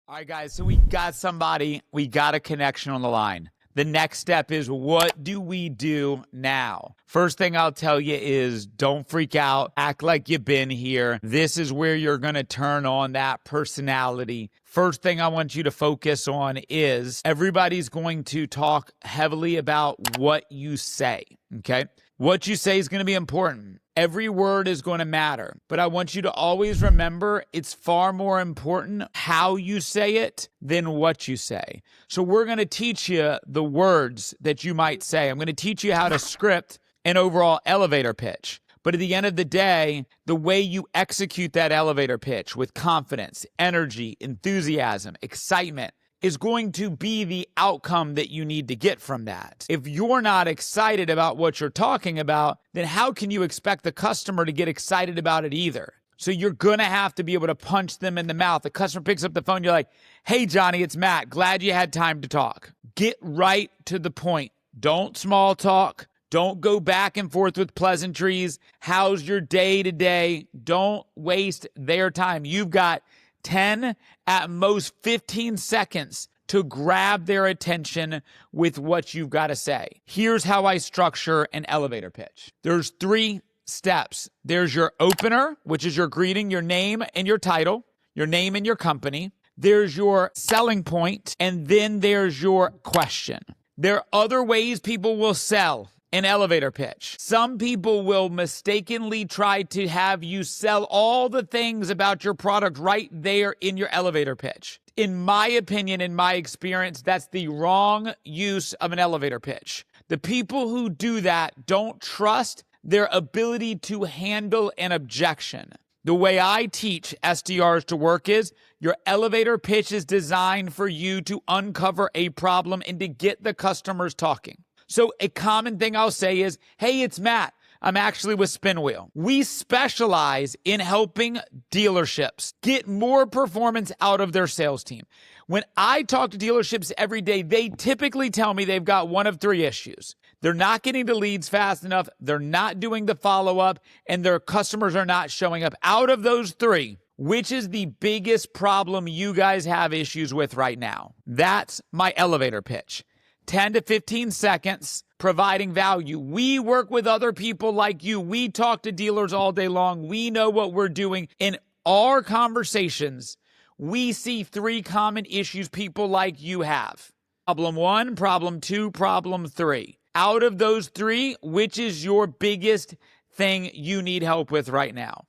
All right, guys, so we got a connection on the line. The next step is, what do we do now? First thing I'll tell you is, don't freak out. Act like you've been here. This is where you're going to turn on that personality. First thing I want you to focus on is everybody's going to talk heavily about what you say, okay? What you say is going to be important. Every word is going to matter, but I want you to always remember it's far more important how you say it than what you say. So we're going to teach you the words that you might say. I'm going to teach you how to script an overall elevator pitch. But at the end of the day, the way you execute that elevator pitch with confidence, energy, enthusiasm, excitement, is going to be the outcome that you need to get from that. If you're not excited about what you're talking about, then how can you expect the customer to get excited about it either? So you're going to have to be able to punch them in the mouth. The customer picks up the phone. You're like, hey, Johnny, it's Matt. Glad you had time to talk. Get right to the point. Don't small talk. Don't go back and forth with pleasantries. How's your day today? Don't waste their time. You've got 10, at most 15 seconds to grab their attention with what you've got to say. Here's how I structure an elevator pitch. There's 3 steps. There's your opener, which is your greeting, your name and your title, your name and your company. There's your selling point, and then there's your question. There are other ways people will sell an elevator pitch. Some people will mistakenly try to have you sell all the things about your product right there in your elevator pitch. In my opinion, in my experience, that's the wrong use of an elevator pitch. The people who do that don't trust their ability to handle an objection. The way I teach SDRs to work is, your elevator pitch is designed for you to uncover a problem and to get the customers talking. So a common thing I'll say is, hey, it's Matt. I'm actually with Spinwheel. We specialize in helping dealerships get more performance out of their sales team. When I talk to dealerships every day, they typically tell me they've got one of 3 issues. They're not getting the leads fast enough, they're not doing the follow-up, and their customers are not showing up. Out of those 3, which is the biggest problem you guys have issues with right now? That's my elevator pitch. 10 to 15 seconds, providing value. We work with other people like you. We talk to dealers all day long. We know what we're doing. In our conversations, we see 3 common issues people like you have. Problem 1, problem 2, problem 3. Out of those 3, which is your biggest thing you need help with right now?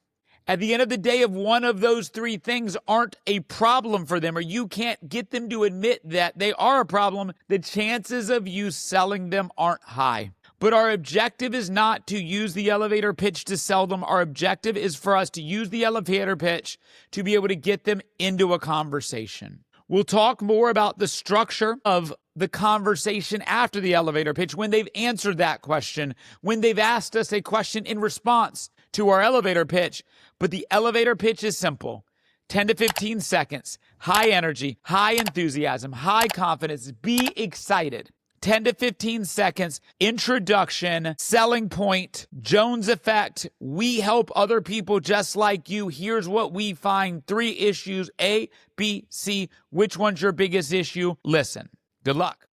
At the end of the day, if one of those 3 things aren't a problem for them, or you can't get them to admit that they are a problem, the chances of you selling them aren't high. But our objective is not to use the elevator pitch to sell them. Our objective is for us to use the elevator pitch to be able to get them into a conversation. We'll talk more about the structure of the conversation after the elevator pitch, when they've answered that question, when they've asked us a question in response to our elevator pitch. But the elevator pitch is simple. 10 to 15 seconds, high energy, high enthusiasm, high confidence, be excited. 10 to 15 seconds, introduction, selling point, Jones effect. We help other people just like you. Here's what we find. 3 issues, A, B, C. Which one's your biggest issue? Listen. Good luck.